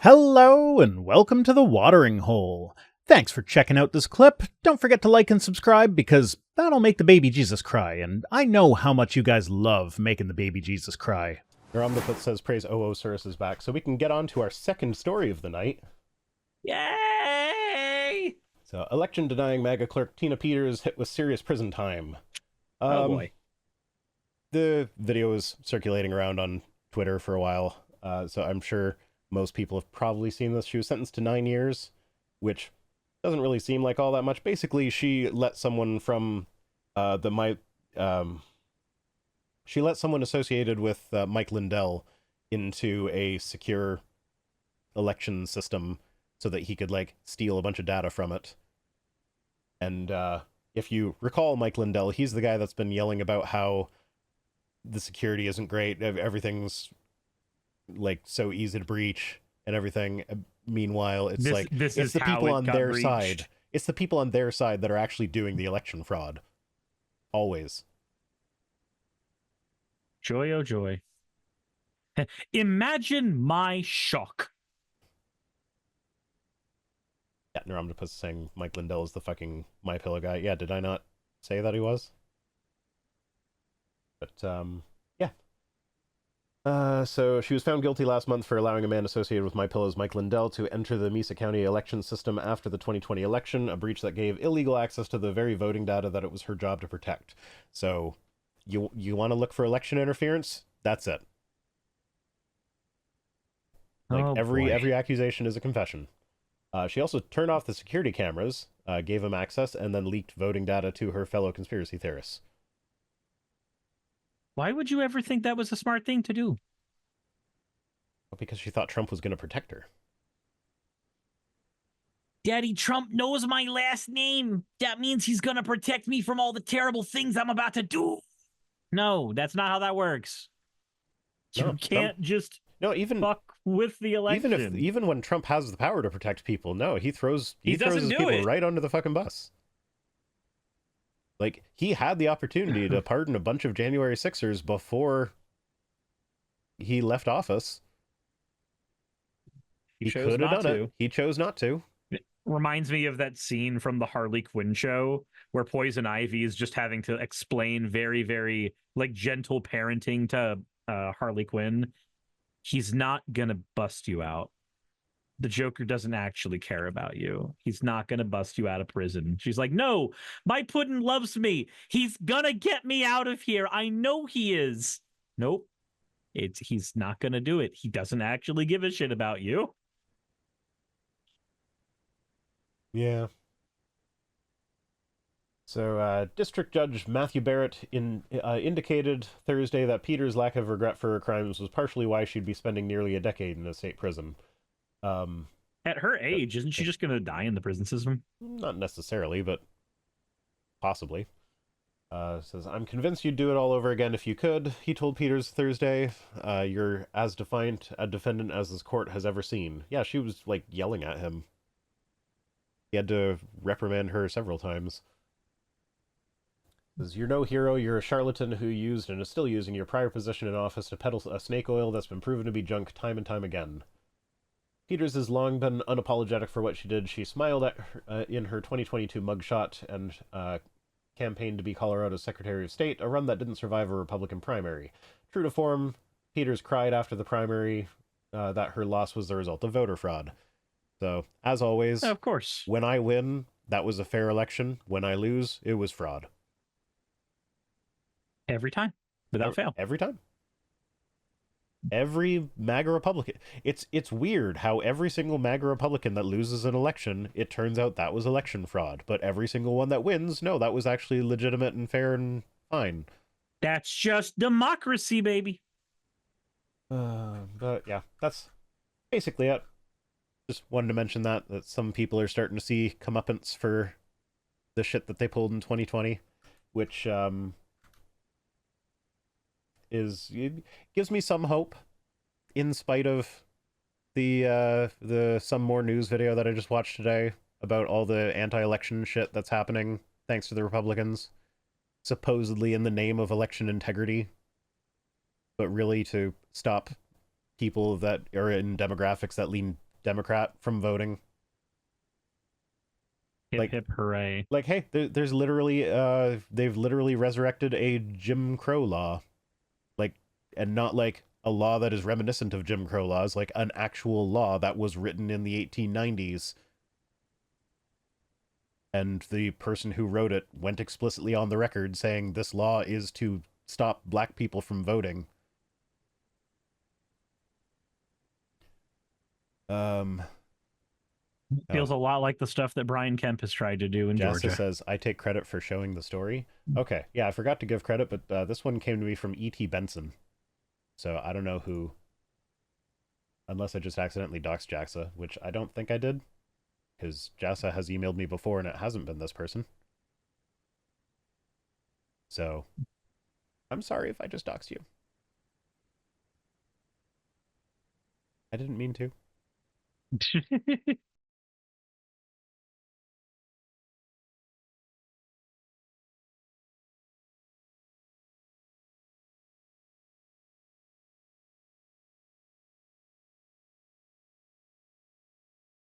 Hello and welcome to the Watering Hole. Thanks for checking out this clip. Don't forget to like and subscribe because that'll make the baby Jesus cry, and I know how much you guys love making the baby Jesus cry. Neuromptopus says praise Ouroboros is back, so we can get on to our second story of the night. Yay! So, election-denying MAGA clerk Tina Peters hit with serious prison time. Oh boy. The video was circulating around on Twitter for a while, so I'm sure most people have probably seen this. She was sentenced to 9 years, which doesn't really seem like all that much. Basically, she let someone from she let someone associated with Mike Lindell into a secure election system so that he could, like, steal a bunch of data from it. And if you recall Mike Lindell, he's the guy that's been yelling about how the security isn't great, everything's like so easy to breach and everything. Meanwhile, it's it's the people on their side. It's the people on their side that are actually doing the election fraud. Always. Joy, oh joy. Imagine my shock. Yeah, Neuromptopus saying Mike Lindell is the fucking My Pillow guy. Yeah, did I not say that he was? But, yeah. So she was found guilty last month for allowing a man associated with MyPillow's Mike Lindell to enter the Mesa County election system after the 2020 election, a breach that gave illegal access to the very voting data that it was her job to protect. So, you want to look for election interference? That's it. Like, every accusation is a confession. She also turned off the security cameras, gave him access, and then leaked voting data to her fellow conspiracy theorists. Why would you ever think that was a smart thing to do? Because she thought Trump was going to protect her. Daddy Trump knows my last name. That means he's going to protect me from all the terrible things I'm about to do. No, that's not how that works. You can't just fuck with the election. Even when Trump has the power to protect people, no, he throws his people right under the fucking bus. Like, he had the opportunity to pardon a bunch of January 6ers before he left office. He could have done it. He chose not to. It reminds me of that scene from the Harley Quinn show where Poison Ivy is just having to explain very, very, like, gentle parenting to Harley Quinn. He's not gonna bust you out. The Joker doesn't actually care about you. He's not going to bust you out of prison. She's like, no, my puddin' loves me. He's going to get me out of here. I know he is. Nope. He's not going to do it. He doesn't actually give a shit about you. Yeah. So, District Judge Matthew Barrett indicated Thursday that Peters' lack of regret for her crimes was partially why she'd be spending nearly a decade in a state prison. At her age, isn't she just going to die in the prison system? Not necessarily, but possibly. Says, I'm convinced you'd do it all over again if you could, he told Peters Thursday. You're as defiant a defendant as this court has ever seen. Yeah, she was, like, yelling at him. He had to reprimand her several times. Says, you're no hero, you're a charlatan who used and is still using your prior position in office to peddle a snake oil that's been proven to be junk time and time again. Peters has long been unapologetic for what she did. She smiled at her, in her 2022 mugshot and campaigned to be Colorado's Secretary of State, a run that didn't survive a Republican primary. True to form, Peters cried after the primary that her loss was the result of voter fraud. So, as always, of course, when I win, that was a fair election. When I lose, it was fraud. Every time, without fail. Every time. Every MAGA Republican. It's weird how every single MAGA Republican that loses an election, it turns out that was election fraud. But every single one that wins, no, that was actually legitimate and fair and fine. That's just democracy, baby. But yeah, that's basically it. Just wanted to mention that some people are starting to see comeuppance for the shit that they pulled in 2020, which it gives me some hope, in spite of the Some More News video that I just watched today about all the anti-election shit that's happening thanks to the Republicans, supposedly in the name of election integrity, but really to stop people that are in demographics that lean Democrat from voting. Hip Like- hip hooray. Like, hey, there's literally they've literally resurrected a Jim Crow law, like, and not like a law that is reminiscent of Jim Crow laws, like an actual law that was written in the 1890s. And the person who wrote it went explicitly on the record saying this law is to stop black people from voting. Feels a lot like the stuff that Brian Kemp has tried to do in Jassa Georgia. says, I take credit for showing the story. Okay, yeah, I forgot to give credit, but this one came to me from E.T. Benson. So I don't know who, unless I just accidentally doxed Jassa, which I don't think I did, because Jassa has emailed me before and it hasn't been this person. So I'm sorry if I just doxed you. I didn't mean to.